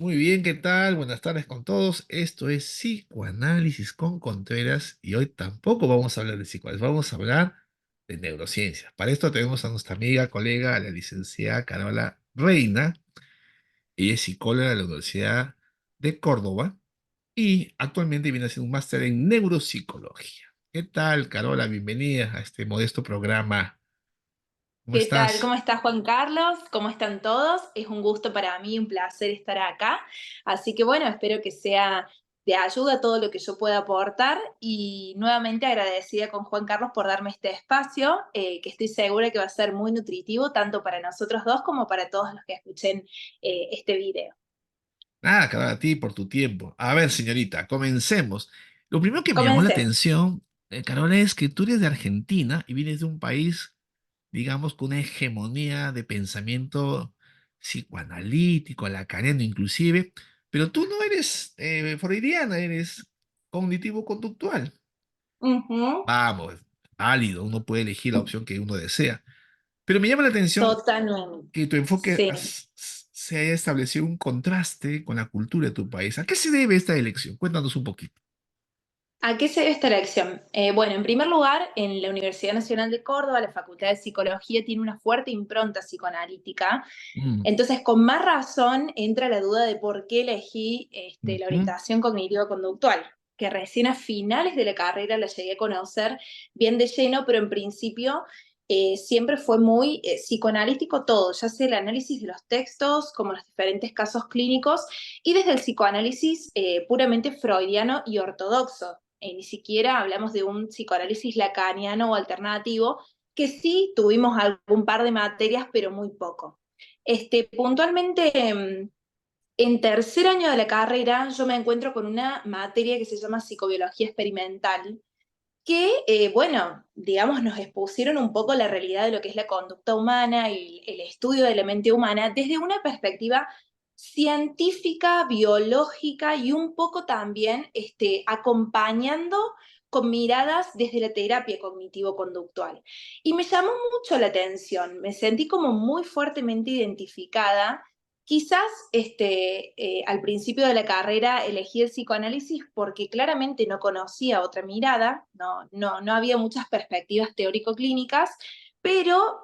Muy bien, ¿qué tal? Buenas tardes con todos. Esto es Psicoanálisis con Contreras y hoy tampoco vamos a hablar de psicoanálisis, vamos a hablar de neurociencias. Para esto tenemos a nuestra amiga, colega, la licenciada Carola Reina. Ella es psicóloga de la Universidad de Córdoba y actualmente viene haciendo un máster en neuropsicología. ¿Qué tal, Carola? Bienvenida a este modesto programa. ¿Cómo ¿Qué tal? estás? ¿Cómo estás, Juan Carlos? ¿Cómo están todos? Es un gusto para mí, un placer estar acá. Así que bueno, espero que sea de ayuda todo lo que yo pueda aportar y nuevamente agradecida con Juan Carlos por darme este espacio, que estoy segura que va a ser muy nutritivo tanto para nosotros dos como para todos los que escuchen este video. Nada, Carola, a ti por tu tiempo. A ver, señorita, comencemos. Lo primero que me llamó la Comencemos. atención, Carola, es que tú eres de Argentina y vienes de un país, digamos, con una hegemonía de pensamiento psicoanalítico, lacaniano inclusive, pero tú no eres freudiana, eres cognitivo-conductual. Ujú. Vamos, válido, uno puede elegir la opción que uno desea. Pero me llama la atención Totalmente. que tu enfoque Sí. se haya establecido un contraste con la cultura de tu país. ¿A qué se debe esta elección? Cuéntanos un poquito. ¿A qué se debe esta elección? Bueno, en primer lugar, en la Universidad Nacional de Córdoba, la Facultad de Psicología tiene una fuerte impronta psicoanalítica. Mm, Entonces, con más razón entra la duda de por qué elegí la ujú. orientación cognitivo-conductual, que recién a finales de la carrera la llegué a conocer bien de lleno, pero en principio siempre fue muy psicoanalítico todo, ya sea el análisis de los textos, como los diferentes casos clínicos, y desde el psicoanálisis puramente freudiano y ortodoxo. Ni siquiera hablamos de un psicoanálisis lacaniano o alternativo, que sí tuvimos algún par de materias, pero muy poco. Puntualmente, en tercer año de la carrera, yo me encuentro con una materia que se llama psicobiología experimental, que, bueno, digamos, nos expusieron un poco la realidad de lo que es la conducta humana y el estudio de la mente humana desde una perspectiva científica, biológica y un poco también acompañando con miradas desde la terapia cognitivo-conductual. Y me llamó mucho la atención, me sentí como muy fuertemente identificada. Quizás al principio de la carrera elegí el psicoanálisis porque claramente no conocía otra mirada, no había muchas perspectivas teórico-clínicas, pero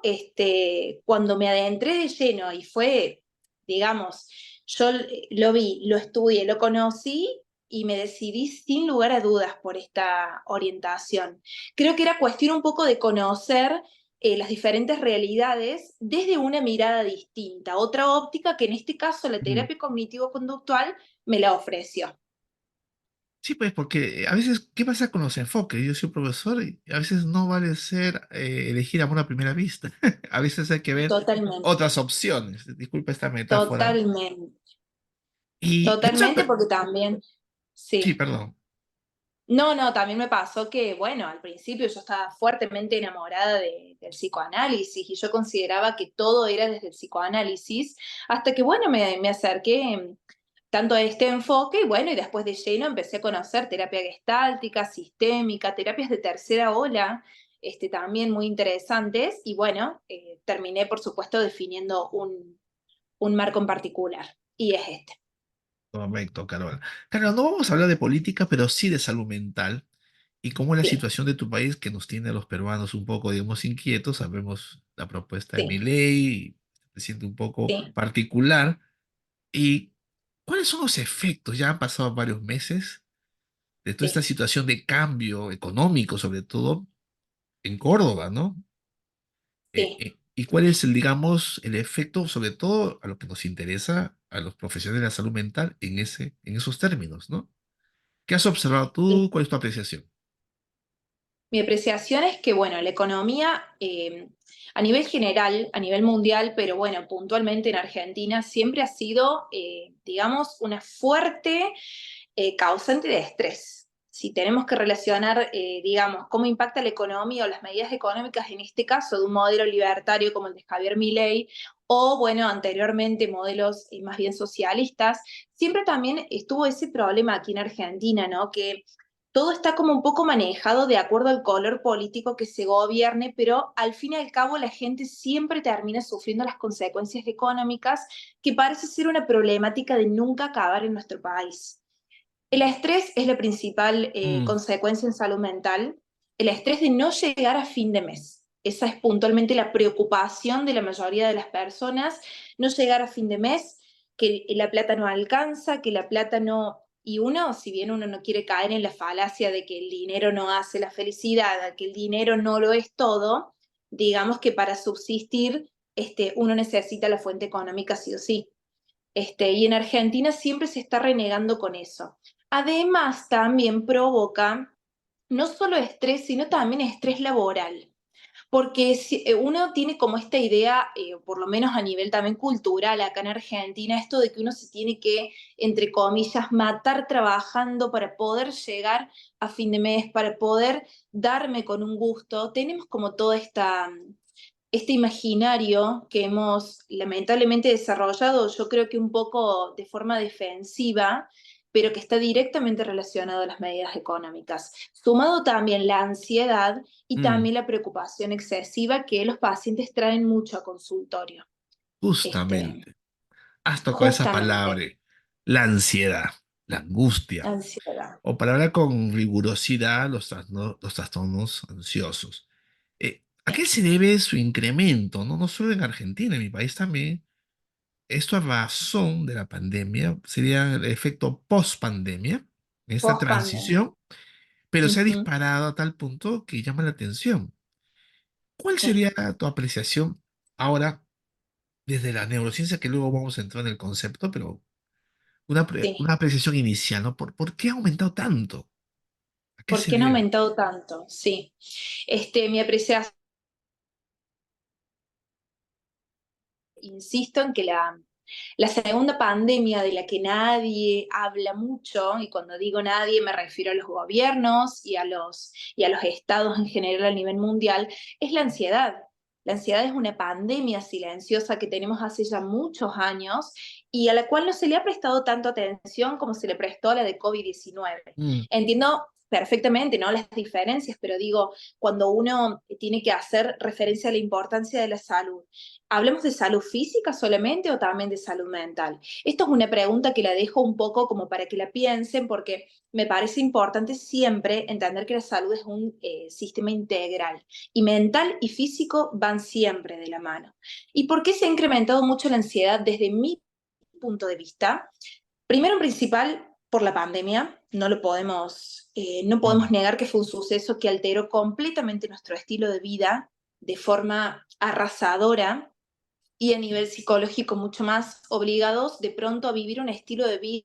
cuando me adentré de lleno y fue, digamos, yo lo vi, lo estudié, lo conocí y me decidí sin lugar a dudas por esta orientación. Creo que era cuestión un poco de conocer las diferentes realidades desde una mirada distinta, otra óptica que en este caso la Mm. terapia cognitivo-conductual me la ofreció. Sí, pues porque a veces, ¿qué pasa con los enfoques? Yo soy profesor y a veces no vale ser elegir amor a primera vista. A veces hay que ver Totalmente, otras opciones. Disculpa esta metáfora. totalmente, Y eso, totalmente porque también, sí, sí. perdón. No, no, también me pasó que, bueno, al principio yo estaba fuertemente enamorada del psicoanálisis y yo consideraba que todo era desde el psicoanálisis, hasta que, bueno, me acerqué tanto a este enfoque y, bueno, y después de lleno empecé a conocer terapia gestáltica, sistémica, terapias de tercera ola, también muy interesantes y, bueno, terminé, por supuesto, definiendo un marco en particular y es este. Correcto, Carola. Carola, no vamos a hablar de política, pero sí de salud mental y cómo es la Sí, situación de tu país que nos tiene a los peruanos un poco, digamos, inquietos. Sabemos la propuesta de sí, Milei, se siente un poco sí, particular. ¿Y cuáles son los efectos? Ya han pasado varios meses de toda esta sí, situación de cambio económico, sobre todo en Córdoba, ¿no? sí. ¿Y cuál es el, digamos, el efecto, sobre todo a lo que nos interesa, a los profesionales de la salud mental, en esos términos, ¿no? ¿Qué has observado tú? ¿Cuál es tu apreciación? Mi apreciación es que, bueno, la economía a nivel general, a nivel mundial, pero bueno, puntualmente en Argentina, siempre ha sido, digamos, una fuerte causante de estrés. Si tenemos que relacionar, digamos, cómo impacta la economía o las medidas económicas, en este caso, de un modelo libertario como el de Javier Milei, o, bueno, anteriormente modelos más bien socialistas, siempre también estuvo ese problema aquí en Argentina, ¿no? Que todo está como un poco manejado de acuerdo al color político que se gobierne, pero al fin y al cabo la gente siempre termina sufriendo las consecuencias económicas, que parece ser una problemática de nunca acabar en nuestro país. El estrés es la principal Mm, consecuencia en salud mental. El estrés de no llegar a fin de mes. Esa es puntualmente la preocupación de la mayoría de las personas, no llegar a fin de mes, que la plata no alcanza, que la plata no... Y uno, si bien uno no quiere caer en la falacia de que el dinero no hace la felicidad, que el dinero no lo es todo, digamos que para subsistir uno necesita la fuente económica sí o sí. Y en Argentina siempre se está renegando con eso. Además, también provoca no solo estrés, sino también estrés laboral. Porque uno tiene como esta idea, por lo menos a nivel también cultural acá en Argentina, esto de que uno se tiene que, entre comillas, matar trabajando para poder llegar a fin de mes, para poder darme con un gusto. Tenemos como toda este imaginario que hemos lamentablemente desarrollado, yo creo que un poco de forma defensiva, pero que está directamente relacionado a las medidas económicas. Sumado también la ansiedad y mm, también la preocupación excesiva que los pacientes traen mucho a consultorio. Este, justamente. Has tocado esa palabra, justamente, la ansiedad, la angustia, ansiedad. o para hablar con rigurosidad, los trastornos ansiosos. ¿A Sí. qué se debe su incremento? No, no solo en Argentina, en mi país también. Esto a razón de la pandemia, sería el efecto post-pandemia, esta Post pandemia. transición, pero se ha disparado a tal punto que llama la atención. ¿Cuál Sí, sería tu apreciación ahora desde la neurociencia, que luego vamos a entrar en el concepto, pero sí. una apreciación inicial, ¿no? ¿Por qué ha aumentado tanto? ¿A qué ¿Por se qué han debe? aumentado tanto? Sí. Mi apreciación, insisto en que la segunda pandemia de la que nadie habla mucho, y cuando digo nadie me refiero a los gobiernos y a los estados en general a nivel mundial, es la ansiedad. La ansiedad es una pandemia silenciosa que tenemos hace ya muchos años y a la cual no se le ha prestado tanto atención como se le prestó a la de COVID-19. Mm, Entiendo perfectamente, ¿no? Las diferencias, pero digo, cuando uno tiene que hacer referencia a la importancia de la salud, ¿hablamos de salud física solamente o también de salud mental? Esto es una pregunta que la dejo un poco como para que la piensen porque me parece importante siempre entender que la salud es un sistema integral y mental y físico van siempre de la mano. ¿Y por qué se ha incrementado mucho la ansiedad desde mi punto de vista? Primero, en principal, por la pandemia, no podemos mm. negar que fue un suceso que alteró completamente nuestro estilo de vida de forma arrasadora y a nivel psicológico mucho más obligados de pronto a vivir un estilo de vida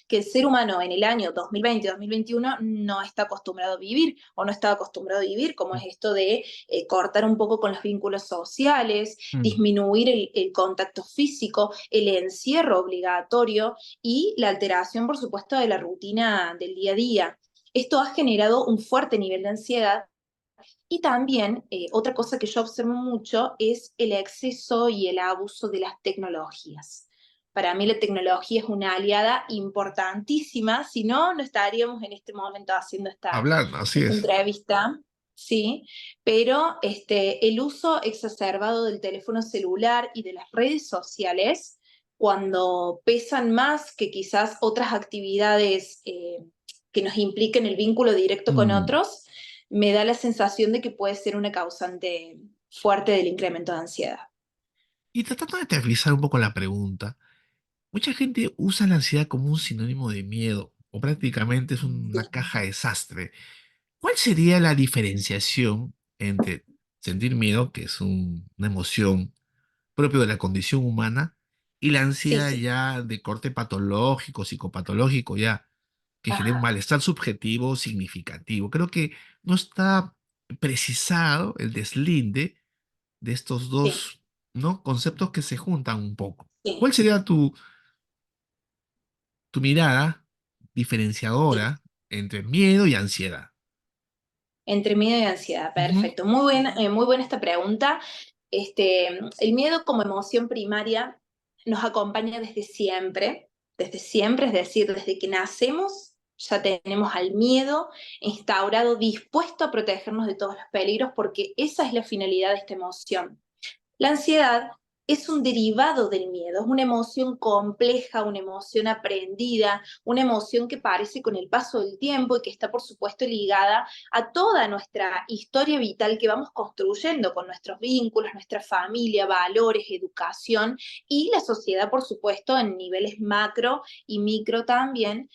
que el ser humano en el año 2020-2021 no está acostumbrado a vivir o no estaba acostumbrado a vivir, como es esto de cortar un poco con los vínculos sociales, Mm. disminuir el contacto físico, el encierro obligatorio y la alteración, por supuesto, de la rutina del día a día. Esto ha generado un fuerte nivel de ansiedad y también otra cosa que yo observo mucho es el exceso y el abuso de las tecnologías. Para mí la tecnología es una aliada importantísima, si no, no estaríamos en este momento haciendo Hablando, así esta es. entrevista, ¿sí? Pero el uso exacerbado del teléfono celular y de las redes sociales, cuando pesan más que quizás otras actividades que nos impliquen el vínculo directo con Mm. otros, me da la sensación de que puede ser una causante fuerte del incremento de ansiedad. Y tratando de aterrizar un poco la pregunta, mucha gente usa la ansiedad como un sinónimo de miedo, o prácticamente es una Sí, caja de sastre. ¿Cuál sería la diferenciación entre sentir miedo, que es una emoción propio de la condición humana, y la sí, ansiedad sí. ya de corte patológico, psicopatológico, ya que genera un Ajá, malestar subjetivo significativo? Creo que no está precisado el deslinde de estos sí, dos, ¿no? Conceptos que se juntan un poco. sí, ¿Cuál sería tu mirada sí. diferenciadora entre miedo y ansiedad? Entre miedo y ansiedad, Ujú. perfecto. Muy buena esta pregunta. El miedo como emoción primaria nos acompaña desde siempre, es decir, desde que nacemos Ya tenemos al miedo instaurado, dispuesto a protegernos de todos los peligros, porque esa es la finalidad de esta emoción. La ansiedad es un derivado del miedo, es una emoción compleja, una emoción aprendida, una emoción que aparece con el paso del tiempo y que está, por supuesto, ligada a toda nuestra historia vital que vamos construyendo con nuestros vínculos, nuestra familia, valores, educación y la sociedad, por supuesto, en niveles macro y micro también,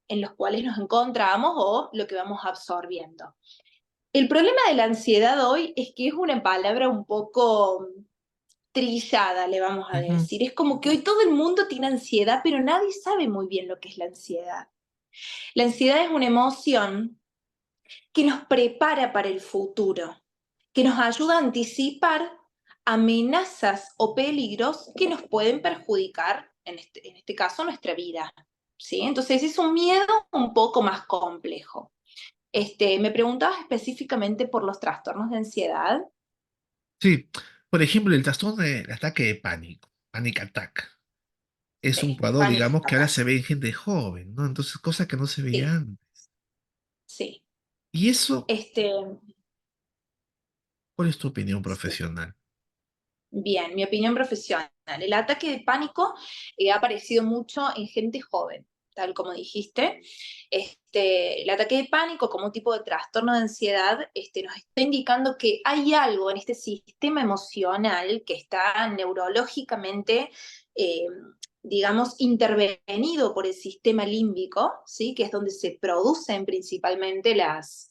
en los cuales nos encontramos o lo que vamos absorbiendo. El problema de la ansiedad hoy es que es una palabra un poco trillada, le vamos a Ujú, decir. Es como que hoy todo el mundo tiene ansiedad, pero nadie sabe muy bien lo que es la ansiedad. La ansiedad es una emoción que nos prepara para el futuro, que nos ayuda a anticipar amenazas o peligros que nos pueden perjudicar, en este caso, nuestra vida. ¿Sí? Entonces es un miedo un poco más complejo. Me preguntabas específicamente por los trastornos de ansiedad. sí, por ejemplo, el trastorno del ataque de pánico, panic attack, es un Sí, cuadro, pánico digamos, que ahora se ataque. ve en gente joven, ¿no? Entonces, cosa que no se veía Sí, antes. sí. ¿Y eso, Este, cuál es tu opinión sí. profesional? Bien, mi opinión profesional. El ataque de pánico ha aparecido mucho en gente joven, tal como dijiste. El ataque de pánico como un tipo de trastorno de ansiedad nos está indicando que hay algo en este sistema emocional que está neurológicamente, eh, digamos, intervenido por el sistema límbico, ¿sí? Que es donde se producen principalmente las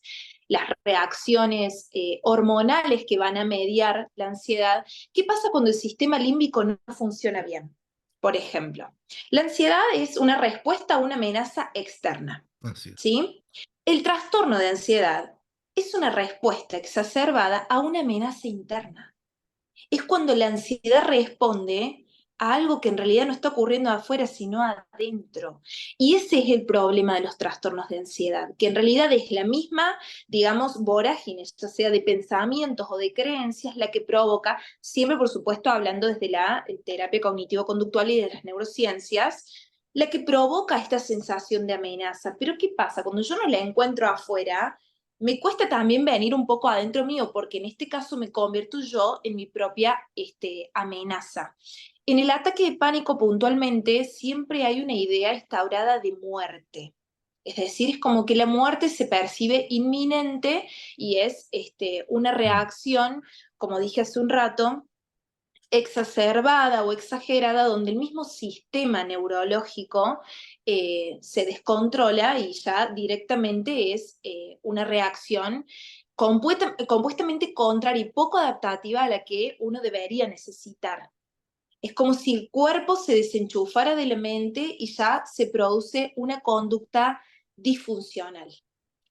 reacciones hormonales que van a mediar la ansiedad. ¿Qué pasa cuando el sistema límbico no funciona bien? Por ejemplo, la ansiedad es una respuesta a una amenaza externa, Así es. ¿sí? El trastorno de ansiedad es una respuesta exacerbada a una amenaza interna. Es cuando la ansiedad responde a algo que en realidad no está ocurriendo afuera, sino adentro. Y ese es el problema de los trastornos de ansiedad, que en realidad es la misma, digamos, vorágine, ya sea de pensamientos o de creencias, la que provoca, siempre por supuesto hablando desde la terapia cognitivo-conductual y de las neurociencias, la que provoca esta sensación de amenaza. Pero ¿qué pasa? Cuando yo no la encuentro afuera, me cuesta también venir un poco adentro mío, porque en este caso me convierto yo en mi propia amenaza. En el ataque de pánico puntualmente siempre hay una idea instaurada de muerte. Es decir, es como que la muerte se percibe inminente y es una Mm. reacción, como dije hace un rato, exacerbada o exagerada, donde el mismo sistema neurológico se descontrola y ya directamente es una reacción compuestamente contraria y poco adaptativa a la que uno debería necesitar. Es como si el cuerpo se desenchufara de la mente y ya se produce una conducta disfuncional,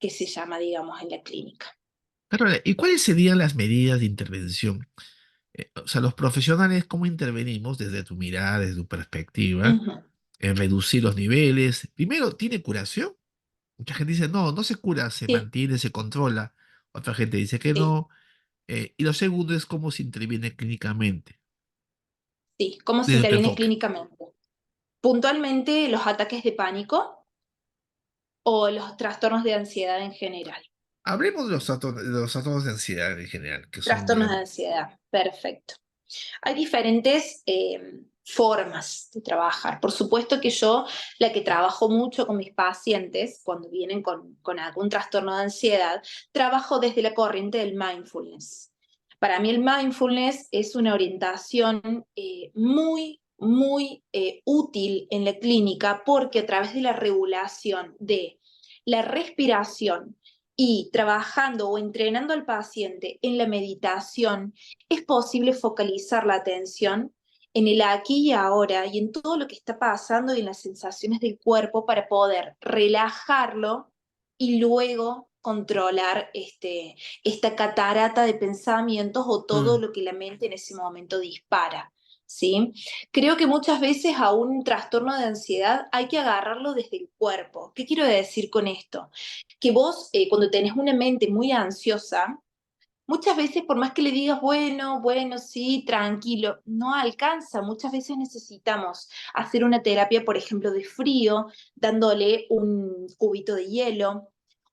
que se llama, digamos, en la clínica. Carola, ¿y cuáles serían las medidas de intervención? O sea, los profesionales, ¿cómo intervenimos desde tu mirada, desde tu perspectiva, Ujú. en reducir los niveles? Primero, ¿tiene curación? Mucha gente dice, no, no se cura, se Sí, mantiene, se controla. Otra gente dice que sí, no. Y lo segundo es cómo se interviene clínicamente, sí. ¿Cómo se desde tu interviene enfoque. clínicamente? Puntualmente los ataques de pánico o los trastornos de ansiedad en general. Hablemos de los trastornos de ansiedad en general, que son, Trastornos de digamos, ansiedad, perfecto. Hay diferentes formas de trabajar. Por supuesto que yo, la que trabajo mucho con mis pacientes, cuando vienen con algún trastorno de ansiedad, trabajo desde la corriente del mindfulness. Para mí el mindfulness es una orientación muy útil en la clínica, porque a través de la regulación de la respiración y trabajando o entrenando al paciente en la meditación, es posible focalizar la atención en el aquí y ahora y en todo lo que está pasando y en las sensaciones del cuerpo para poder relajarlo y luego controlar esta catarata de pensamientos o todo mm, lo que la mente en ese momento dispara. ¿Sí? Creo que muchas veces a un trastorno de ansiedad hay que agarrarlo desde el cuerpo. ¿Qué quiero decir con esto? Que vos, cuando tenés una mente muy ansiosa, muchas veces, por más que le digas, bueno, bueno, sí, tranquilo, no alcanza. Muchas veces necesitamos hacer una terapia, por ejemplo, de frío, dándole un cubito de hielo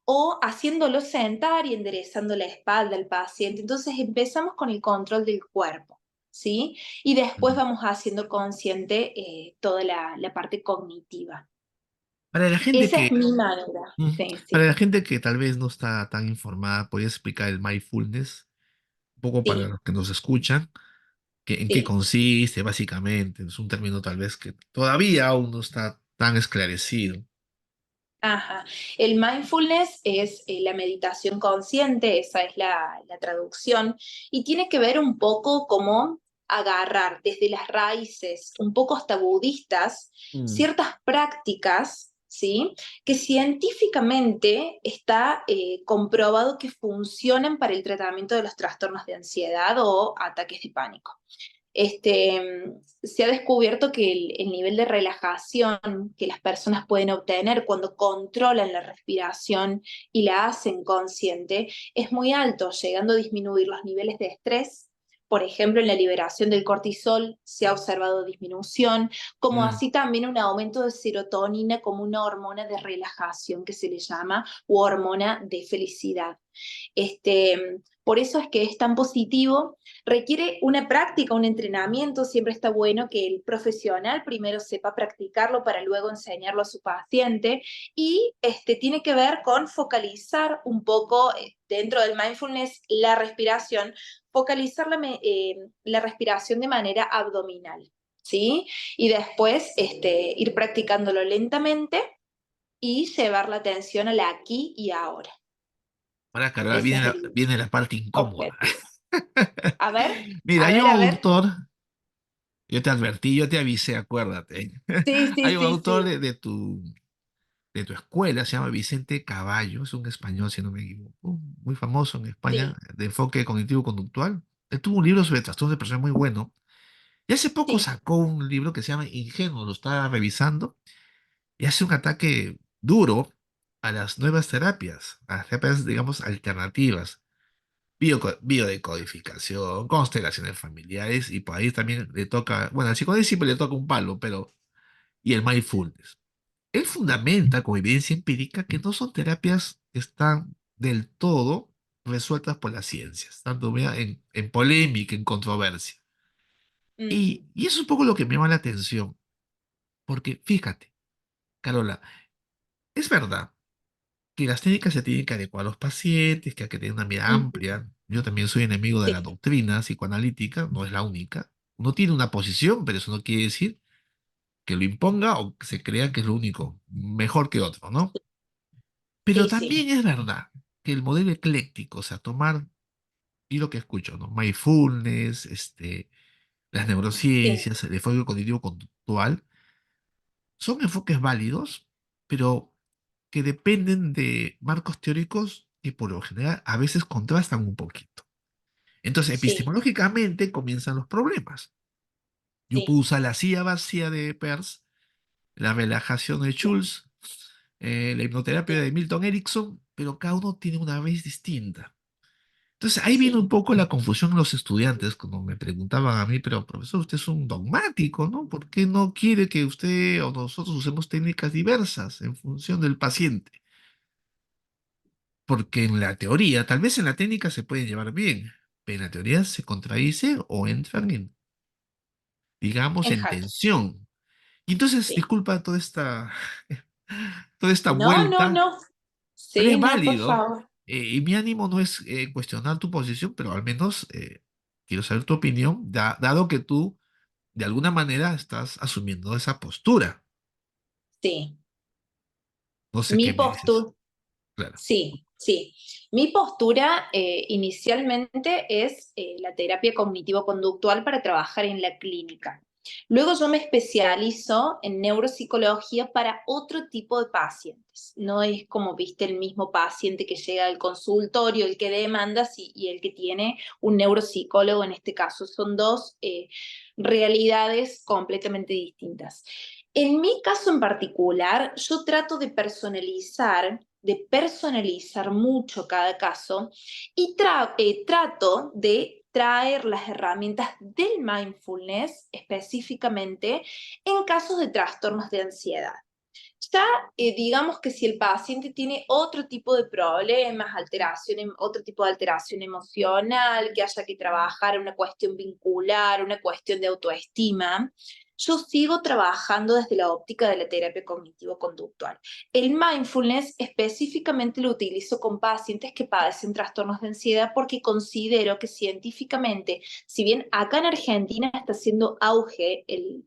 o haciéndolo sentar y enderezando la espalda al paciente. Entonces empezamos con el control del cuerpo, ¿sí? Y después Mm. vamos haciendo consciente toda la parte cognitiva. Para la gente Esa es que, mi manera. mm, Sí, para sí, la gente que tal vez no está tan informada, ¿podrías explicar el mindfulness? Un poco para sí, los que nos escuchan, en qué sí. consiste básicamente. Es un término tal vez que todavía aún no está tan esclarecido. Ajá. El mindfulness es la meditación consciente, esa es la traducción, y tiene que ver un poco como agarrar desde las raíces, un poco hasta budistas, Mm. ciertas prácticas, ¿sí? Que científicamente está comprobado que funcionan para el tratamiento de los trastornos de ansiedad o ataques de pánico. Se ha descubierto que el nivel de relajación que las personas pueden obtener cuando controlan la respiración y la hacen consciente es muy alto, llegando a disminuir los niveles de estrés. Por ejemplo, en la liberación del cortisol se ha observado disminución, como Mm. así también un aumento de serotonina como una hormona de relajación que se le llama, u hormona de felicidad. Por eso es que es tan positivo. Requiere una práctica, un entrenamiento. Siempre está bueno que el profesional primero sepa practicarlo para luego enseñarlo a su paciente. Y tiene que ver con focalizar un poco dentro del mindfulness la respiración, focalizar la respiración de manera abdominal, ¿sí? Y después ir practicándolo lentamente y llevar la atención al aquí y ahora. Ahora, Carola, Ese viene es la, el viene la parte incómoda. objetivo. A ver, Mira, a hay ver, un a ver. autor, yo te advertí, yo te avisé, acuérdate. Sí, Hay sí, un sí, autor sí. de tu escuela, se llama Vicente Caballo, es un español, si no me equivoco, muy famoso en España, Sí, de enfoque cognitivo-conductual. Él tuvo un libro sobre trastornos de personalidad muy bueno. Y hace poco sí, sacó un libro que se llama Ingenuo, lo estaba revisando, y hace un ataque duro a las nuevas terapias, a las terapias, digamos, alternativas. Biodecodificación, constelaciones familiares, y por ahí también le toca, bueno, al psicoanálisis siempre le toca un palo, pero, y el mindfulness. Él fundamenta con evidencia empírica que no son terapias que están del todo resueltas por las ciencias, tanto mira, en polémica, en controversia. ujú, Y eso es un poco lo que me llama la atención, porque fíjate, Carola, es verdad que las técnicas se tienen que adecuar a los pacientes, que hay que tener una mirada ujú, amplia. Yo también soy enemigo de la sí, doctrina psicoanalítica, no es la única. Uno tiene una posición, pero eso no quiere decir que lo imponga o que se crea que es lo único, mejor que otro, ¿no? Pero sí, sí, también es verdad que el modelo ecléctico, o sea, tomar, y lo que escucho, ¿no? Mindfulness, las sí, neurociencias, el enfoque cognitivo conductual, son enfoques válidos, pero que dependen de marcos teóricos que por lo general a veces contrastan un poquito. Entonces, sí, epistemológicamente comienzan los problemas. Yo puedo sí, usar la silla vacía de Peirce, la relajación de Schultz, la hipnoterapia sí, de Milton Erickson, pero cada uno tiene una vez distinta. Entonces ahí viene un sí, poco la confusión en los estudiantes, cuando me preguntaban a mí, pero profesor, usted es un dogmático, ¿no? ¿Por qué no quiere que usted o nosotros usemos técnicas diversas en función del paciente? Porque en la teoría, tal vez en la técnica se pueden llevar bien, pero en la teoría se contradice o entran en, digamos, en en jaque, tensión. Y entonces, sí. disculpa toda esta No, no, vuelta, no. pero Sí, es no, por válido. favor. Y mi ánimo no es cuestionar tu posición, pero al menos quiero saber tu opinión, dado que tú de alguna manera estás asumiendo esa postura. Sí. No sé Mi qué me dices. postura, Claro. sí, sí. Mi postura inicialmente es la terapia cognitivo-conductual para trabajar en la clínica. Luego yo me especializo en neuropsicología para otro tipo de pacientes. No es como viste el mismo paciente que llega al consultorio, el que demanda y el que tiene un neuropsicólogo en este caso. Son dos realidades completamente distintas. En mi caso en particular, yo trato de personalizar de personalizar mucho cada caso y trato de traer las herramientas del mindfulness específicamente en casos de trastornos de ansiedad. Ya digamos que si el paciente tiene otro tipo de problemas, otro tipo de alteración emocional, que haya que trabajar una cuestión vincular, una cuestión de autoestima, yo sigo trabajando desde la óptica de la terapia cognitivo-conductual. El mindfulness específicamente lo utilizo con pacientes que padecen trastornos de ansiedad porque considero que científicamente, si bien acá en Argentina está haciendo auge el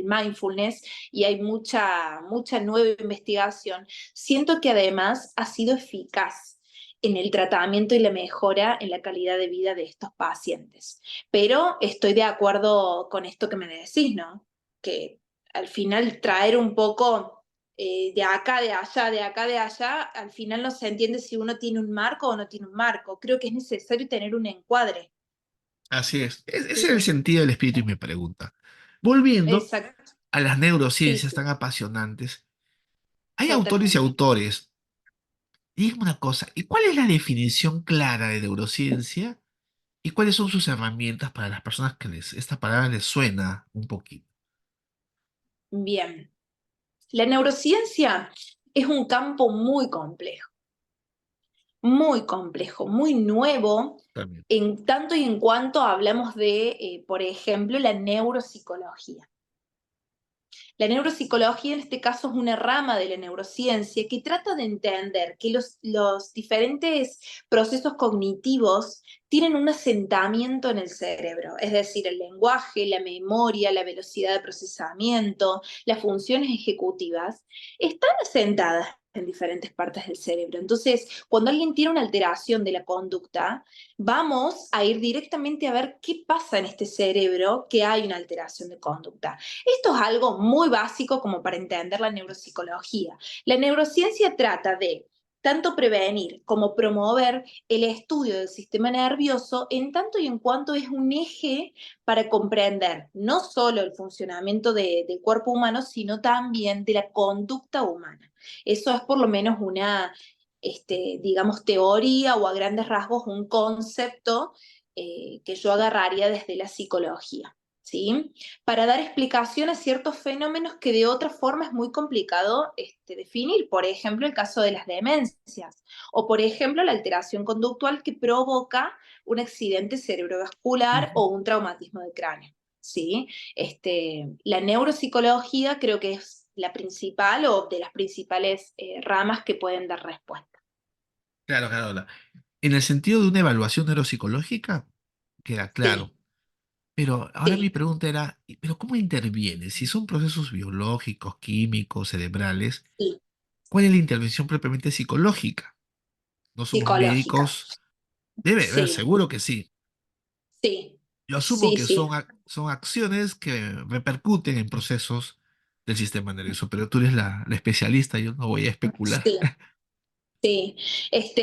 mindfulness, y hay mucha nueva investigación, siento que además ha sido eficaz en el tratamiento y la mejora en la calidad de vida de estos pacientes. Pero estoy de acuerdo con esto que me decís, ¿no? Que al final traer un poco de acá, de allá, de acá, de allá, al final no se entiende si uno tiene un marco o no tiene un marco. Creo que es necesario tener un encuadre. Así es. Ese es el Sí, sentido del espíritu y mi pregunta. Volviendo exacto. a las Sí, neurociencias sí, tan apasionantes, hay autores y totalmente. autores. Dígame una cosa, ¿y cuál es la definición clara de neurociencia? ¿Y cuáles son sus herramientas para las personas que esta palabra les suena un poquito? Bien. La neurociencia es un campo muy complejo, muy nuevo, También. en tanto y en cuanto hablamos de, por ejemplo, la neuropsicología. La neuropsicología en este caso es una rama de la neurociencia que trata de entender que los diferentes procesos cognitivos tienen un asentamiento en el cerebro, es decir, el lenguaje, la memoria, la velocidad de procesamiento, las funciones ejecutivas, están asentadas en diferentes partes del cerebro. Entonces, cuando alguien tiene una alteración de la conducta, vamos a ir directamente a ver qué pasa en este cerebro que hay una alteración de conducta. Esto es algo muy básico como para entender la neuropsicología. La neurociencia trata de tanto prevenir como promover el estudio del sistema nervioso en tanto y en cuanto es un eje para comprender no solo el funcionamiento del cuerpo humano, sino también de la conducta humana. Eso es por lo menos una, digamos, teoría o a grandes rasgos un concepto que yo agarraría desde la psicología. ¿Sí? Para dar explicación a ciertos fenómenos que de otra forma es muy complicado definir. Por ejemplo, el caso de las demencias o, por ejemplo, la alteración conductual que provoca un accidente cerebrovascular Ujú. o un traumatismo de cráneo. ¿Sí? La neuropsicología creo que es la principal o de las principales ramas que pueden dar respuesta. Claro, claro. En el sentido de una evaluación neuropsicológica, queda claro. Sí, Pero ahora mi sí, pregunta era, ¿pero cómo interviene? Si son procesos biológicos, químicos, cerebrales, sí, ¿cuál es la intervención propiamente psicológica? No somos psicológica. médicos. Debe haber, Sí, seguro que sí. sí, Yo asumo sí, que sí, son acciones que repercuten en procesos del sistema nervioso, pero tú eres la especialista, yo no voy a especular. sí. Sí,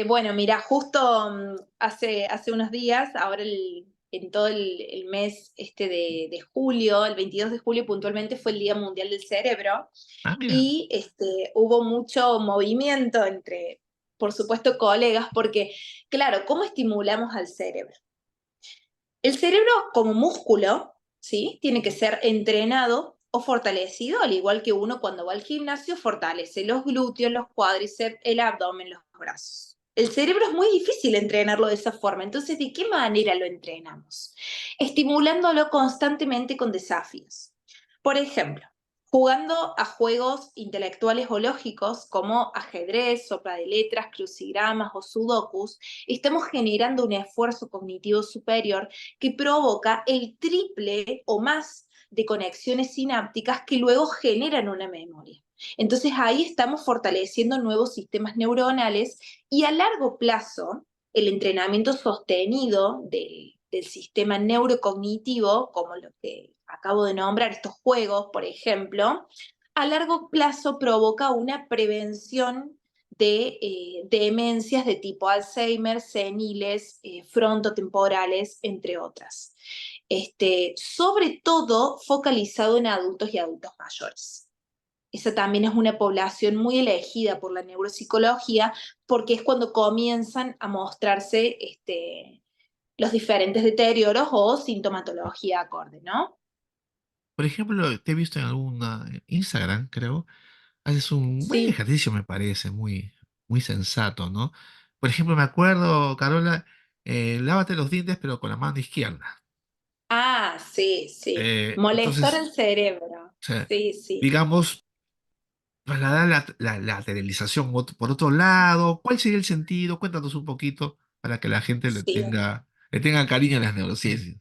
bueno, mira, justo hace unos días, ahora en todo el mes de julio, el 22 de julio puntualmente fue el Día Mundial del Cerebro Ah, mira. y hubo mucho movimiento entre, por supuesto, colegas, porque, claro, ¿cómo estimulamos al cerebro? El cerebro como músculo, ¿sí? Tiene que ser entrenado o fortalecido, al igual que uno cuando va al gimnasio fortalece los glúteos, los cuádriceps, el abdomen, los brazos. El cerebro es muy difícil entrenarlo de esa forma, entonces, ¿de qué manera lo entrenamos? Estimulándolo constantemente con desafíos. Por ejemplo, jugando a juegos intelectuales o lógicos como ajedrez, sopa de letras, crucigramas o sudokus, estamos generando un esfuerzo cognitivo superior que provoca el triple o más de conexiones sinápticas que luego generan una memoria. Entonces ahí estamos fortaleciendo nuevos sistemas neuronales y a largo plazo el entrenamiento sostenido del sistema neurocognitivo, como lo que acabo de nombrar, estos juegos, por ejemplo, a largo plazo provoca una prevención de demencias de tipo Alzheimer, seniles, frontotemporales, entre otras. Sobre todo focalizado en adultos y adultos mayores. Esa también es una población muy elegida por la neuropsicología porque es cuando comienzan a mostrarse los diferentes deterioros o sintomatología acorde, ¿no? Por ejemplo, te he visto en alguna Instagram, creo, haces un buen Sí. ejercicio, me parece, muy sensato, ¿no? Por ejemplo, me acuerdo, Carola, lávate los dientes, pero con la mano izquierda. Ah, sí, sí. Molestar Entonces, el cerebro. o sea, Sí, sí, digamos, trasladar la lateralización por otro lado, ¿cuál sería el sentido? Cuéntanos un poquito para que la gente sí. le tenga cariño a las neurociencias.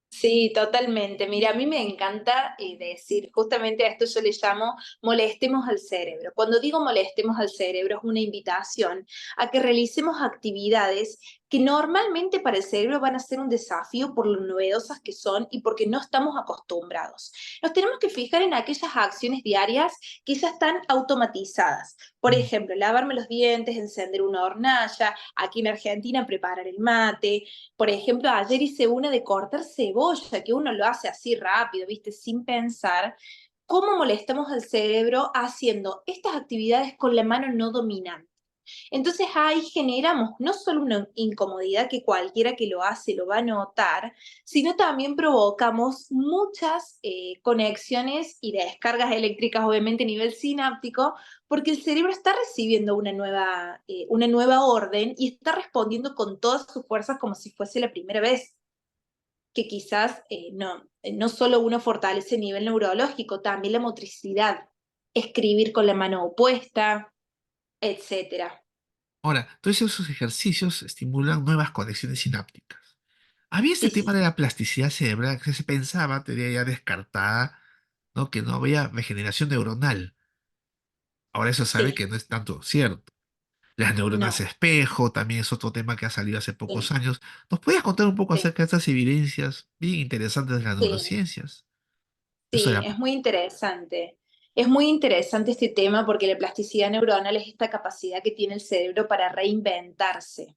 Sí, totalmente. Mira, a mí me encanta decir, justamente a esto yo le llamo molestemos al cerebro. Cuando digo molestemos al cerebro es una invitación a que realicemos actividades que normalmente para el cerebro van a ser un desafío por lo novedosas que son y porque no estamos acostumbrados. Nos tenemos que fijar en aquellas acciones diarias que ya están automatizadas. Por Mm. ejemplo, lavarme los dientes, encender una hornalla, aquí en Argentina preparar el mate. Por ejemplo, ayer hice una de cortar cebolla, que uno lo hace así rápido, ¿viste? Sin pensar. ¿Cómo molestamos al cerebro haciendo estas actividades con la mano no dominante? Entonces ahí generamos no solo una incomodidad que cualquiera que lo hace lo va a notar, sino también provocamos muchas conexiones y descargas eléctricas, obviamente a nivel sináptico, porque el cerebro está recibiendo una nueva orden y está respondiendo con todas sus fuerzas como si fuese la primera vez, que quizás no solo uno fortalece a nivel neurológico, también la motricidad, escribir con la mano opuesta, etcétera. Ahora, todos esos ejercicios estimulan nuevas conexiones sinápticas. Había este Sí, sí, tema de la plasticidad cerebral que se pensaba, teoría ya descartada, ¿no? Que no había regeneración neuronal. Ahora eso sabe sí, que no es tanto cierto. Las neuronas no. espejo también es otro tema que ha salido hace pocos Sí, años. ¿Nos podías contar un poco sí, acerca de estas evidencias bien interesantes de las sí, neurociencias? Eso de sí, la... es muy interesante. Es muy interesante este tema porque la plasticidad neuronal es esta capacidad que tiene el cerebro para reinventarse,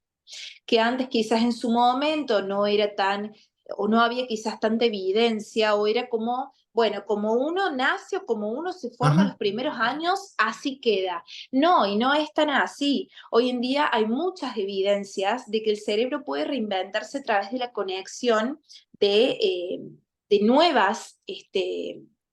que antes quizás en su momento no era tan, o no había quizás tanta evidencia, o era como, bueno, como uno nace o como uno se forma Ajá. los primeros años, así queda. No, y no es tan así. Hoy en día hay muchas evidencias de que el cerebro puede reinventarse a través de la conexión de nuevas,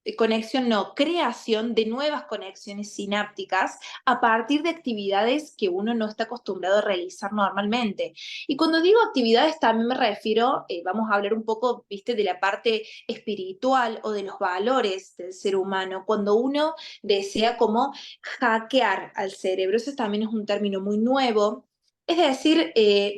de conexión, no, creación de nuevas conexiones sinápticas a partir de actividades que uno no está acostumbrado a realizar normalmente. Y cuando digo actividades también me refiero, vamos a hablar un poco, viste, de la parte espiritual o de los valores del ser humano, cuando uno desea como hackear al cerebro, eso también es un término muy nuevo. Es decir,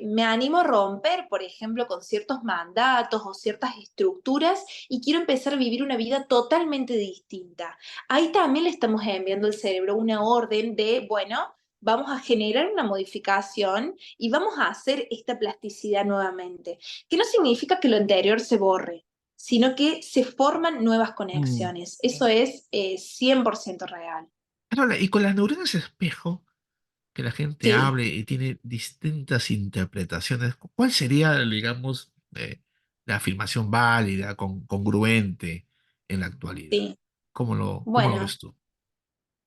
me animo a romper, por ejemplo, con ciertos mandatos o ciertas estructuras y quiero empezar a vivir una vida totalmente distinta. Ahí también le estamos enviando al cerebro una orden de, bueno, vamos a generar una modificación y vamos a hacer esta plasticidad nuevamente, que no significa que lo anterior se borre, sino que se forman nuevas Mm. conexiones. Eso es 100% real. Carola, y con las neuronas espejo, que la gente Sí, hable y tiene distintas interpretaciones, ¿cuál sería, digamos, la afirmación válida, congruente en la actualidad? sí. Cómo lo Bueno, ves tú?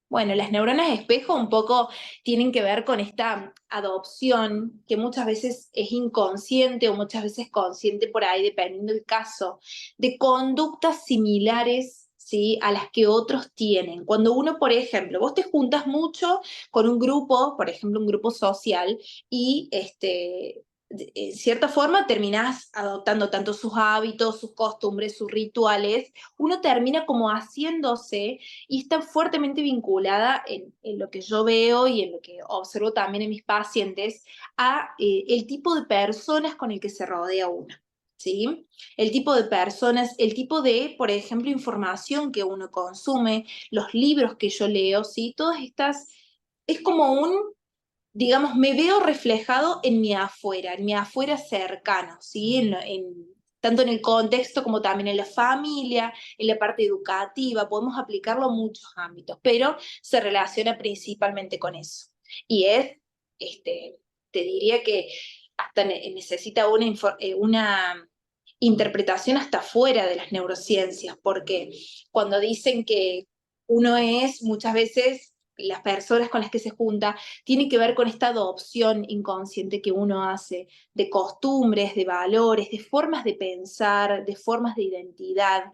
Bueno, las neuronas espejo un poco tienen que ver con esta adopción que muchas veces es inconsciente o muchas veces consciente por ahí, dependiendo del caso, de conductas similares, ¿sí? A las que otros tienen. Cuando uno, por ejemplo, vos te juntas mucho con un grupo, por ejemplo, un grupo social, y en cierta forma terminás adoptando tanto sus hábitos, sus costumbres, sus rituales, uno termina como haciéndose y está fuertemente vinculada en lo que yo veo y en lo que observo también en mis pacientes a el tipo de personas con el que se rodea uno. ¿Sí? El tipo de personas, el tipo de, por ejemplo, información que uno consume, los libros que yo leo, ¿sí? Todas estas, es como un, digamos, me veo reflejado en mi afuera cercano, ¿sí? Tanto en el contexto como también en la familia, en la parte educativa, podemos aplicarlo a muchos ámbitos, pero se relaciona principalmente con eso. Y este, te diría que hasta necesita una interpretación hasta fuera de las neurociencias, porque cuando dicen que uno es muchas veces, las personas con las que se junta, tiene que ver con esta adopción inconsciente que uno hace de costumbres, de valores, de formas de pensar, de formas de identidad,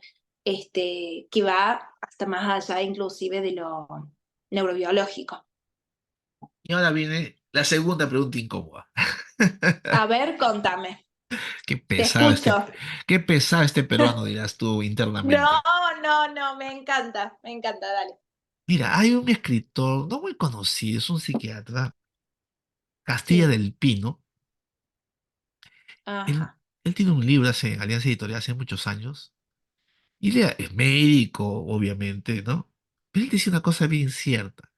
que va hasta más allá inclusive de lo neurobiológico. Y ahora viene la segunda pregunta incómoda. A ver, contame, Qué te pesado este, escucho. qué pesado este peruano, dirás tú No, internamente. no, me encanta, dale. Mira, hay un escritor no muy conocido, es un psiquiatra, Castilla Sí, del Pino. Él, ajá, él tiene un libro en Alianza Editorial hace muchos años. Y él es médico, obviamente, ¿no? Pero él dice una cosa bien cierta.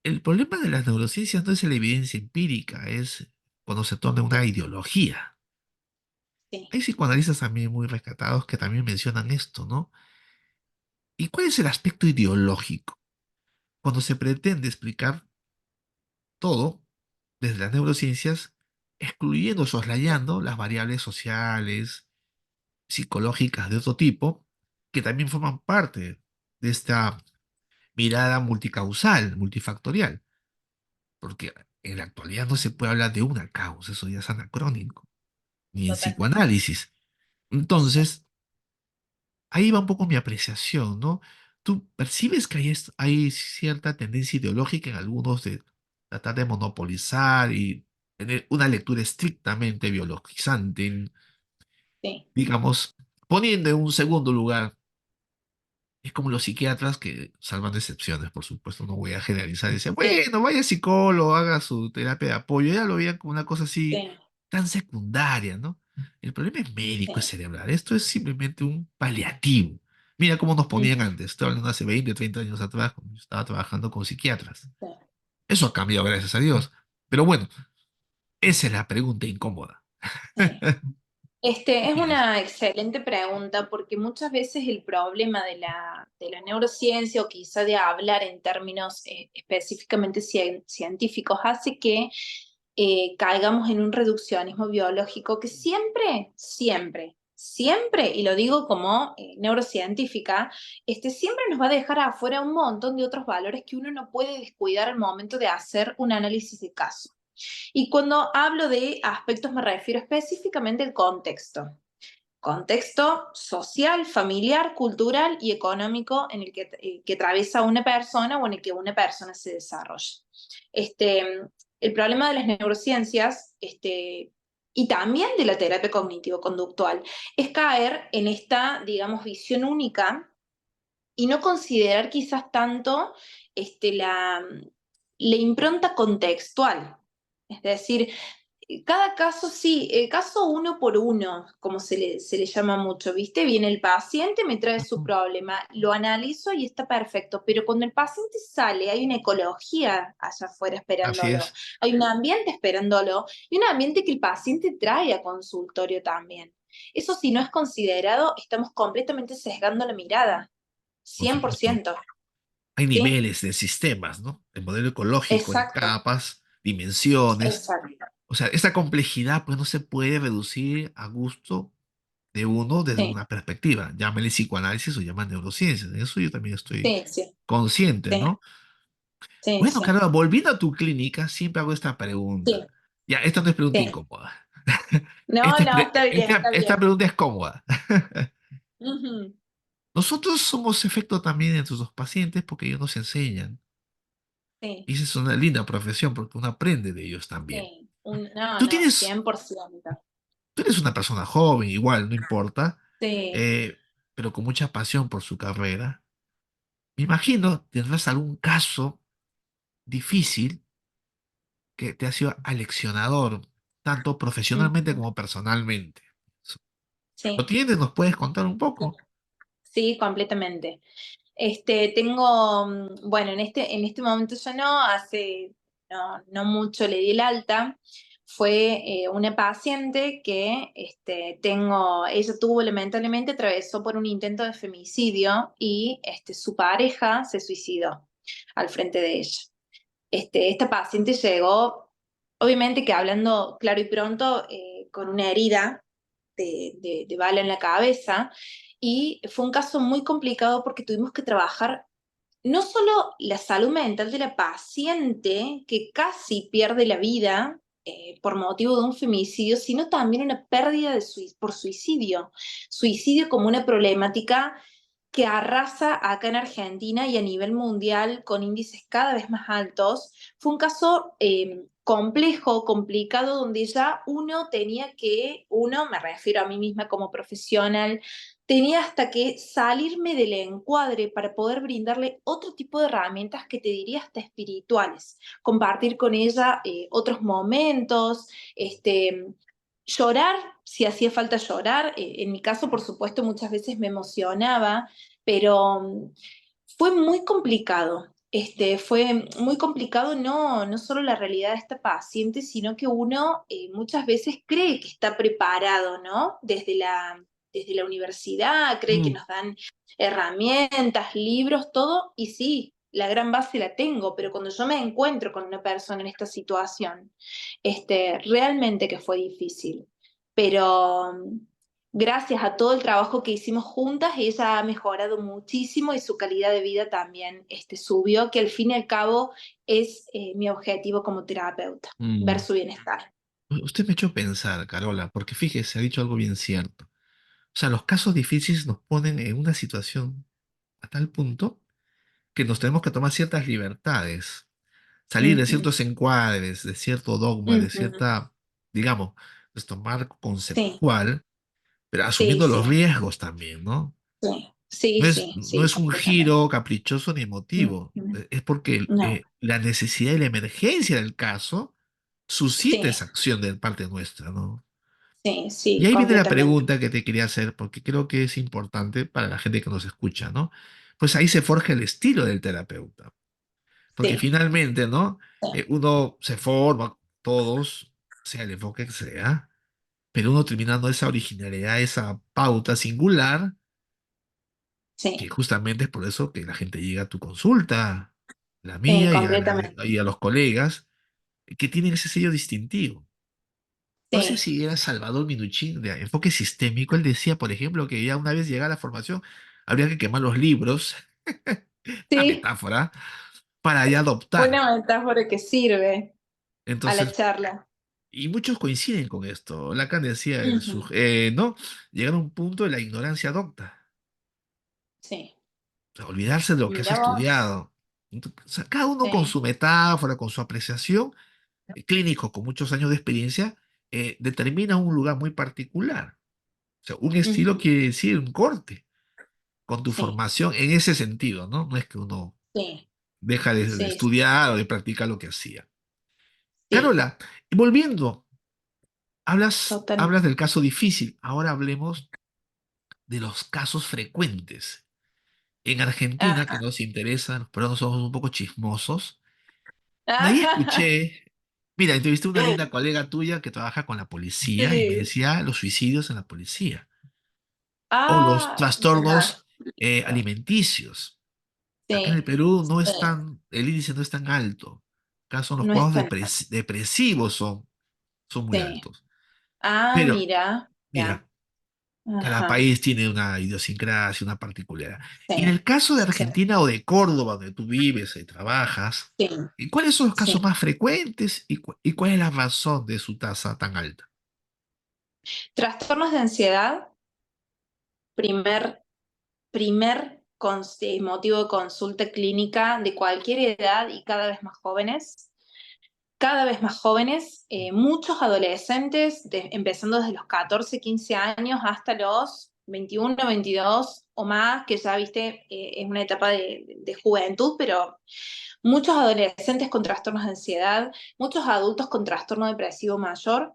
El problema de las neurociencias no es la evidencia empírica, es cuando se torna una ideología. sí, Hay psicoanalistas también muy rescatados que también mencionan esto, ¿no? ¿Y cuál es el aspecto ideológico? Cuando se pretende explicar todo desde las neurociencias, excluyendo, soslayando las variables sociales, psicológicas de otro tipo, que también forman parte de esta mirada multicausal, multifactorial, porque en la actualidad no se puede hablar de una causa, eso ya es anacrónico, ni en totalmente. psicoanálisis. Sí, Entonces, ahí va un poco mi apreciación, ¿no? ¿Tú percibes que hay cierta tendencia ideológica en algunos de tratar de monopolizar y tener una lectura estrictamente biologizante, sí, digamos, poniendo en un segundo lugar? Es como los psiquiatras que salvan excepciones, por supuesto, no voy a generalizar y decir, sí, bueno, vaya psicólogo, haga su terapia de apoyo, ya lo veían como una cosa así sí, tan secundaria, ¿no? El problema es médico, es sí. cerebral, esto es simplemente un paliativo. Mira cómo nos ponían Ujú, antes, estoy hablando hace 20 o 30 años atrás, cuando yo estaba trabajando con psiquiatras. sí, Eso ha cambiado, gracias a Dios. Pero bueno, esa es la pregunta incómoda. sí. ¿Qué Es opinas? una excelente pregunta porque muchas veces el problema de la neurociencia o quizá de hablar en términos específicamente científicos hace que caigamos en un reduccionismo biológico que siempre, y lo digo como neurocientífica, siempre nos va a dejar afuera un montón de otros valores que uno no puede descuidar al momento de hacer un análisis de caso. Y cuando hablo de aspectos me refiero específicamente al contexto. Contexto social, familiar, cultural y económico en el que atraviesa una persona o en el que una persona se desarrolla. Este, el problema de las neurociencias y también de la terapia cognitivo-conductual es caer en esta, digamos, visión única y no considerar quizás tanto la impronta contextual. Es decir, cada caso sí, caso uno por uno, como se le llama mucho, ¿viste? Viene el paciente, me trae su Ujú. problema, lo analizo y está perfecto, pero cuando el paciente sale, hay una ecología allá afuera Así esperándolo, es. hay un ambiente esperándolo y un ambiente que el paciente trae a consultorio también. Eso si no es considerado, estamos completamente sesgando la mirada. Por cien por supuesto. ciento Hay ¿sí? niveles de sistemas, ¿no? El modelo ecológico en Exacto, capas, dimensiones. exacto. O sea, esta complejidad pues no se puede reducir a gusto de uno desde Sí, una perspectiva. Llámale psicoanálisis o llama neurociencias. En eso yo también estoy sí, sí, consciente, sí, ¿no? sí, Bueno, sí, Carol, volviendo a tu clínica, siempre hago esta pregunta. sí, Ya, esta no es pregunta sí. incómoda. No, no, está bien, está Esta bien. pregunta es cómoda. Ujú, Nosotros somos efecto también de nuestros pacientes porque ellos nos enseñan. sí, Y esa es una linda profesión porque uno aprende de ellos también. sí. No, Tú no, tienes, 100%. tú eres una persona joven, igual, no importa, Sí. eh, pero con mucha pasión por su carrera. Me imagino tendrás algún caso difícil que te ha sido aleccionador, tanto profesionalmente Ujú, como personalmente. ¿Lo sí, tienes? ¿Nos puedes contar un poco? sí, completamente. Tengo, bueno, en este momento ya no, no mucho le di el alta. Fue una paciente que ella tuvo lamentablemente, atravesó por un intento de femicidio y su pareja se suicidó al frente de ella. Esta paciente llegó, obviamente que hablando claro y pronto, con una herida de bala en la cabeza, y fue un caso muy complicado porque tuvimos que trabajar no solo la salud mental de la paciente, que casi pierde la vida por motivo de un femicidio, sino también una pérdida por suicidio. Suicidio como una problemática que arrasa acá en Argentina y a nivel mundial con índices cada vez más altos. Fue un caso complejo, complicado, donde ya uno, me refiero a mí misma como profesional, tenía hasta que salirme del encuadre para poder brindarle otro tipo de herramientas que te diría hasta espirituales, compartir con ella otros momentos, llorar si hacía falta llorar. En mi caso, por supuesto, muchas veces me emocionaba, pero fue muy complicado. Fue muy complicado no solo la realidad de esta paciente, sino que uno muchas veces cree que está preparado, ¿no? Desde la universidad, cree que Mm. nos dan herramientas, libros, todo, y sí, la gran base la tengo, pero cuando yo me encuentro con una persona en esta situación, realmente que fue difícil. Pero gracias a todo el trabajo que hicimos juntas, ella ha mejorado muchísimo y su calidad de vida también subió, que al fin y al cabo es mi objetivo como terapeuta, ver Mm. su bienestar. Usted me ha hecho pensar, Carola, porque fíjese, ha dicho algo bien cierto. O sea, los casos difíciles nos ponen en una situación a tal punto que nos tenemos que tomar ciertas libertades, salir de Ujú, ciertos encuadres, de cierto dogma, de ujú. cierta, digamos, nuestro marco Sí, conceptual, pero sí, asumiendo los sí, riesgos también, ¿no? sí, sí, sí, No sí, es un completamente. giro caprichoso ni emotivo, Ujú. es porque No, la necesidad y la emergencia del caso suscita sí, esa acción de parte nuestra, ¿no? sí, Y sí, ahí viene la completamente. pregunta que te quería hacer, porque creo que es importante para la gente que nos escucha, ¿no? Pues ahí se forja el estilo del terapeuta, porque Sí, finalmente, ¿no? sí, Uno se forma, todos, sea el enfoque que sea, pero uno terminando esa originalidad, esa pauta singular, que sí, justamente es por eso que la gente llega a tu consulta, la sí, mía y a, completamente. y a los colegas, que tienen ese sello distintivo. No sé Sí, si era Salvador Minuchin de enfoque sistémico. Él decía, por ejemplo, que ya una vez llegada la formación, habría que quemar los libros, una sí, metáfora, para ya adoptar. buena metáfora que sirve a la Entonces, charla. y muchos coinciden con esto. Lacan decía, Ujú. ¿no? Llegar a un punto de la ignorancia adopta, Sí, o sea, olvidarse de lo que has mira vos. estudiado. O sea, cada uno con Sí, su metáfora, con su apreciación, clínico con muchos años de experiencia, determina un lugar muy particular. O sea, un estilo ujú. quiere decir un corte con tu Sí, formación en ese sentido, ¿no? No es que uno sí, deja de sí, estudiar o de practicar lo que hacía. sí, Carola, volviendo, hablas totalmente. del caso difícil, ahora hablemos de los casos frecuentes. En Argentina, que Ajá. nos interesa, pero no somos un poco chismosos, por ahí Ajá. escuché, mira, entrevisté a una linda colega tuya que trabaja con la policía y me Sí. decía los suicidios en la policía o los Ah, mira. trastornos alimenticios. Acá en el Sí, Perú no es sí, tan, el índice no es tan alto. Acá son los no es cuadros tan. depresivos son muy Sí. altos. Ah, Pero, mira, ya. mira, cada Ajá. país tiene una idiosincrasia, una particularidad. Y en Sí, el caso de sí, Argentina o de Córdoba, donde tú vives y trabajas, sí, ¿y cuáles son los casos sí. más frecuentes y cuál es la razón de su tasa tan alta? Trastornos de ansiedad, primer, motivo de consulta clínica de cualquier edad y cada vez más jóvenes. Cada vez más jóvenes, muchos adolescentes, empezando desde los 14, 15 años hasta los 21, 22 o más, que ya viste, es una etapa de juventud, pero muchos adolescentes con trastornos de ansiedad, muchos adultos con trastorno depresivo mayor,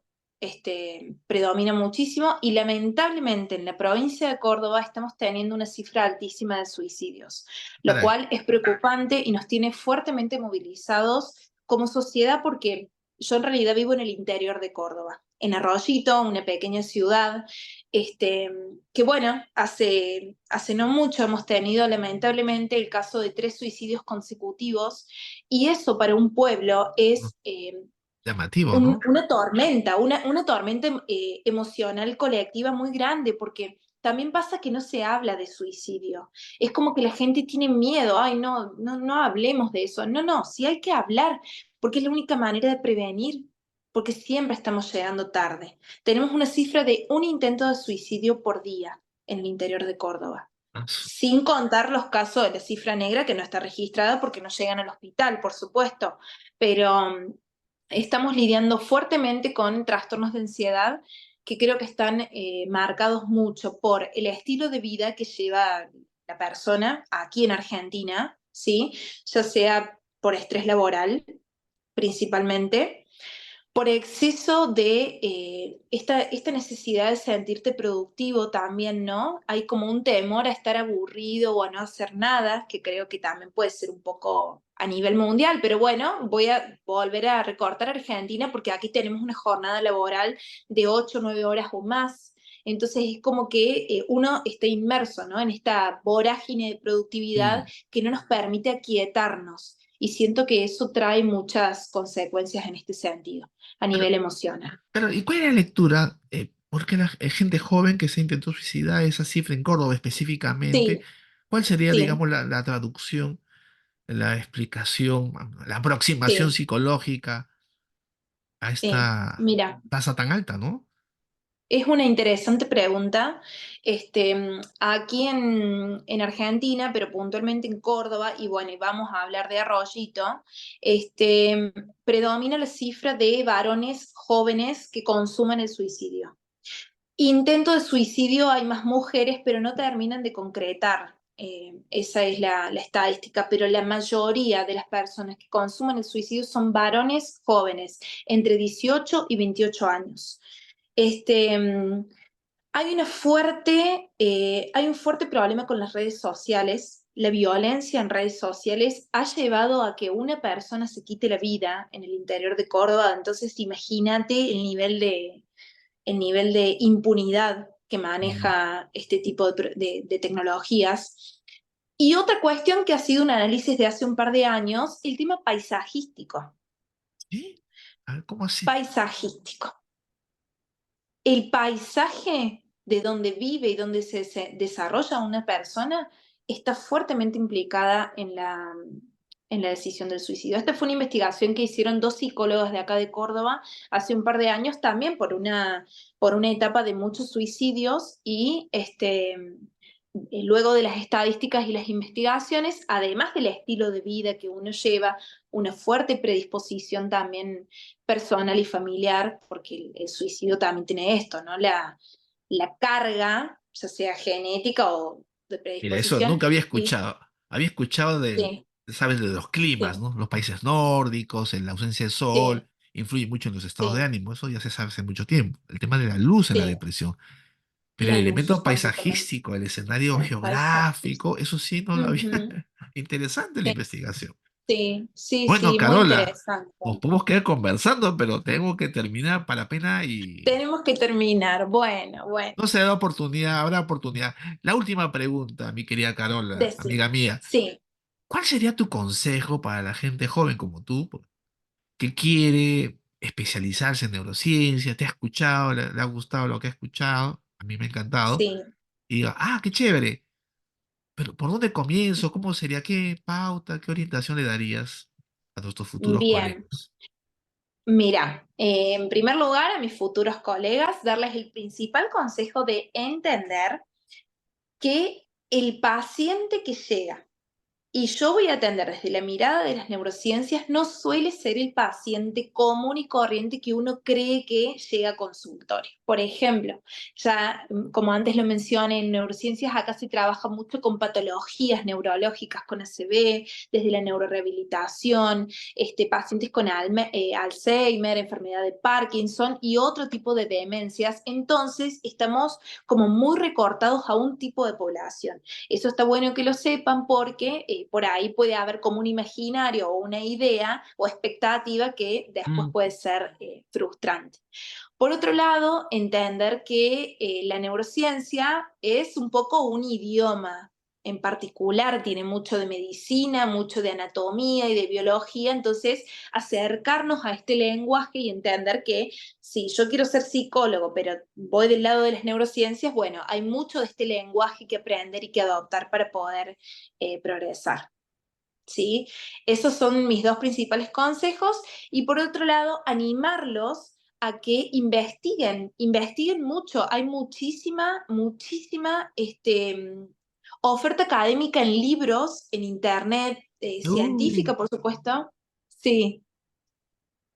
predomina muchísimo y lamentablemente en la provincia de Córdoba estamos teniendo una cifra altísima de suicidios, lo Caray, cual es preocupante y nos tiene fuertemente movilizados como sociedad porque yo en realidad vivo en el interior de Córdoba, en Arroyito, una pequeña ciudad, que bueno, hace no mucho hemos tenido lamentablemente el caso de 3 suicidios consecutivos y eso para un pueblo es llamativo, ¿no? una tormenta emocional colectiva muy grande porque también pasa que no se habla de suicidio. Es como que la gente tiene miedo, ay, no, no, no hablemos de eso. No, no, sí hay que hablar, porque es la única manera de prevenir, porque siempre estamos llegando tarde. Tenemos una cifra de un intento de suicidio por día en el interior de Córdoba, Ah, sin contar los casos de la cifra negra que no está registrada porque no llegan al hospital, por supuesto, pero estamos lidiando fuertemente con trastornos de ansiedad que creo que están marcados mucho por el estilo de vida que lleva la persona aquí en Argentina, ¿sí? Ya sea por estrés laboral principalmente, por exceso de esta necesidad de sentirte productivo también, ¿no? Hay como un temor a estar aburrido o a no hacer nada, que creo que también puede ser un poco a nivel mundial, pero bueno, voy a volver a recortar Argentina porque aquí tenemos una jornada laboral de 8 o 9 horas o más. Entonces es como que uno está inmerso, ¿no? En esta vorágine de productividad sí. que no nos permite aquietarnos. Y siento que eso trae muchas consecuencias en este sentido a Pero, nivel emocional. pero, ¿y cuál es la lectura? ¿Por qué la gente joven que se intentó suicidar, esa cifra en Córdoba específicamente, Sí, cuál sería, sí, digamos, la traducción, la explicación, la aproximación sí, psicológica a sí. esta Mira, tasa tan alta, ¿no? es una interesante pregunta. Aquí en Argentina, pero puntualmente en Córdoba, y bueno, y vamos a hablar de Arroyito, predomina la cifra de varones jóvenes que consuman el suicidio. Intento de suicidio hay más mujeres, pero no terminan de concretar. Esa es la estadística, pero la mayoría de las personas que consumen el suicidio son varones jóvenes, entre 18 y 28 años. Este, mm, hay un fuerte problema con las redes sociales. La violencia en redes sociales ha llevado a que una persona se quite la vida en el interior de Córdoba. Entonces, imagínate el nivel de impunidad que Mm. maneja este tipo de tecnologías. Y otra cuestión que ha sido un análisis de hace un par de años, el tema paisajístico. ¿Sí? A ver, ¿cómo así? Paisajístico. El paisaje de donde vive y donde se desarrolla una persona está fuertemente implicada en la decisión del suicidio. Esta fue una investigación que hicieron dos psicólogos de acá de Córdoba hace un par de años también por una etapa de muchos suicidios y luego de las estadísticas y las investigaciones, además del estilo de vida que uno lleva, una fuerte predisposición también personal y familiar, porque el suicidio también tiene esto, ¿no? La carga, ya sea genética o de Mira, eso predisposición, nunca había y escuchado. Había escuchado sí, sabes, de los climas, sí, ¿no? Los países nórdicos, en la ausencia de sí, sol, influye mucho en los estados de sí, ánimo. Eso ya se sabe hace mucho tiempo. El tema de la luz en la sí, depresión. Pero el la luz, elemento completamente. paisajístico, el escenario Paisajes. geográfico, eso sí no lo había. Ujú, Interesante la sí, investigación. sí, sí, Bueno, sí, muy Carola, interesante. nos podemos quedar conversando, pero tengo que terminar para la pena y Tenemos que terminar. Bueno, bueno, no se da oportunidad, habrá oportunidad. La última pregunta, mi querida Carola, decir, amiga mía. sí, ¿Cuál sería tu consejo para la gente joven como tú, que quiere especializarse en neurociencia? ¿Te ha escuchado, le ha gustado lo que ha escuchado? A mí me ha encantado. sí, Y diga, ah, qué chévere, pero ¿por dónde comienzo? ¿Cómo sería? ¿Qué pauta, qué orientación le darías a nuestros futuros bien. colegas? Mira, en primer lugar, a mis futuros colegas, darles el principal consejo de entender que el paciente que llega y yo voy a atender desde la mirada de las neurociencias, no suele ser el paciente común y corriente que uno cree que llega a consultorio. Por ejemplo, ya como antes lo mencioné, en neurociencias acá se trabaja mucho con patologías neurológicas, con ACV, desde la neurorehabilitación, pacientes con Alzheimer, enfermedad de Parkinson y otro tipo de demencias. Entonces, estamos como muy recortados a un tipo de población. Eso está bueno que lo sepan porque por ahí puede haber como un imaginario o una idea o expectativa que después Mm, puede ser frustrante. Por otro lado, entender que la neurociencia es un poco un idioma. en particular tiene mucho de medicina, mucho de anatomía y de biología, entonces acercarnos a este lenguaje y entender que si yo quiero ser psicólogo, pero voy del lado de las neurociencias, bueno, hay mucho de este lenguaje que aprender y que adoptar para poder progresar. ¿Sí? Esos son mis dos principales consejos. Y por otro lado, animarlos a que investiguen, investiguen mucho. Hay muchísima, muchísima oferta académica en libros, en internet, Uh, científica, por supuesto. Sí,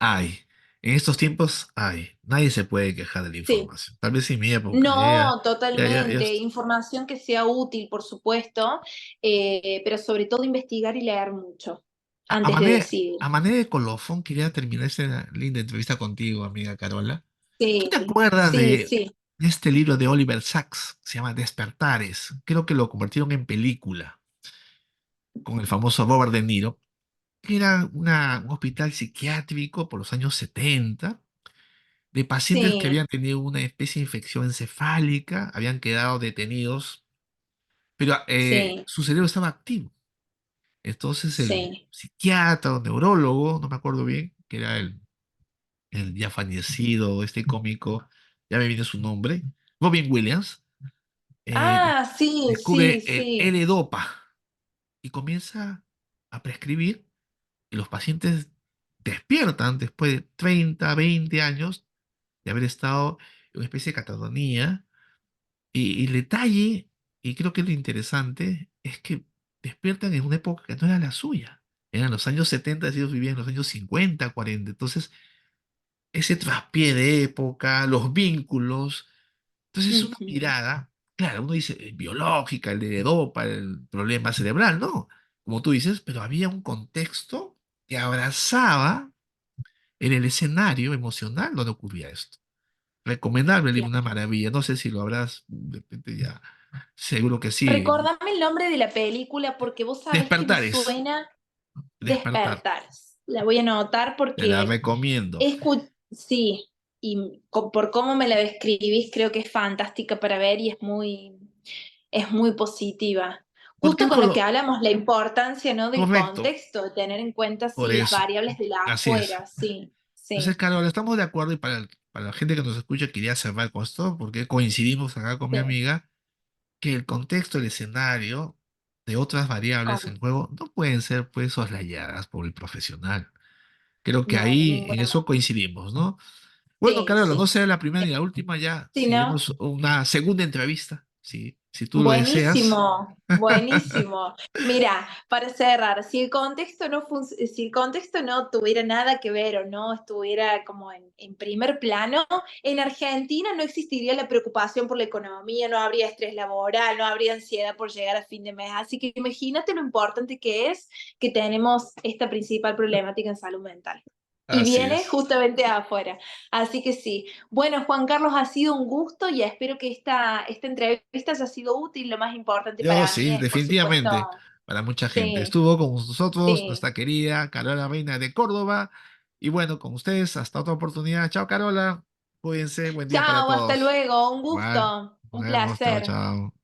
Hay. En estos tiempos hay. Nadie se puede quejar de la sí. información. Tal vez en mi época, No, ya totalmente. Información que sea útil, por supuesto, pero sobre todo investigar y leer mucho A, a antes de manera, decidir. a manera de colofón, quería terminar esta linda entrevista contigo, amiga Carola. ¿Tú te Sí, acuerdas sí, sí. de este libro de Oliver Sacks? Se llama Despertares. Creo que lo convirtieron en película con el famoso Robert De Niro, que era un hospital psiquiátrico por los años 70 de pacientes que Sí, habían tenido una especie de infección encefálica, habían quedado detenidos, pero sí, su cerebro estaba activo. Entonces el sí. psiquiatra o neurólogo, no me acuerdo bien, que era el ya fallecido, este cómico, ya me viene su nombre, Robin Williams, eh, Ah, sí, sí, descubre el sí, L-Dopa y comienza a prescribir y los pacientes despiertan después de 30, 20 años de haber estado en una especie de catatonía. Y el detalle, y creo que lo interesante, es que despiertan en una época que no era la suya. Eran los años 70, ellos vivían en los años 50, 40. Entonces, ese traspié de época, los vínculos. Entonces, es una ujú, mirada, claro, uno dice biológica, el de dopa, el problema cerebral, ¿no? Como tú dices, pero había un contexto que abrazaba en el escenario emocional donde ocurría esto. Recomendable el libro, una claro. maravilla. No sé si lo habrás, de repente ya, seguro que sí. Recordame el nombre de la película porque vos sabés que me Despertares, suena despertar. Despertar. La voy a anotar Te la porque recomiendo. sí, y por cómo me la describís creo que es fantástica para ver y es muy positiva. Porque Justo el con lo que color, hablamos, la importancia, ¿no? Del correcto, contexto, de tener en cuenta, por sí, las eso. variables de la Así es. afuera, sí, Entonces, sí, Carol, estamos de acuerdo y para la gente que nos escucha quería cerrar con esto, porque coincidimos acá con mi sí. amiga, que el contexto, el escenario de otras variables Obvio. en juego no pueden ser pues soslayadas por el profesional. Creo que No, de ahí en ninguna eso manera. coincidimos, ¿no? Bueno, Sí, Carol, no sí. será la primera ni la última, ya Sí, ¿no? seguiremos una segunda entrevista, si tú lo deseas. Buenísimo, buenísimo. Mira, para cerrar, si el contexto no tuviera nada que ver o no estuviera como en primer plano, en Argentina no existiría la preocupación por la economía, no habría estrés laboral, no habría ansiedad por llegar a fin de mes. Así que imagínate lo importante que es que tenemos esta principal problemática en salud mental. Y Así viene es. justamente de afuera. Así que sí. Bueno, Juan Carlos, ha sido un gusto y espero que esta entrevista haya sido útil. Lo más importante Yo para mí sí, es, por supuesto, definitivamente, para mucha gente. sí, Estuvo con nosotros sí. nuestra querida Carola Reina de Córdoba. Y bueno, con ustedes, hasta otra oportunidad. Chao, Carola. Cuídense, buen día para Chao, hasta todos. luego. Un Igual, gusto, nos un vemos. Chao, placer. chao.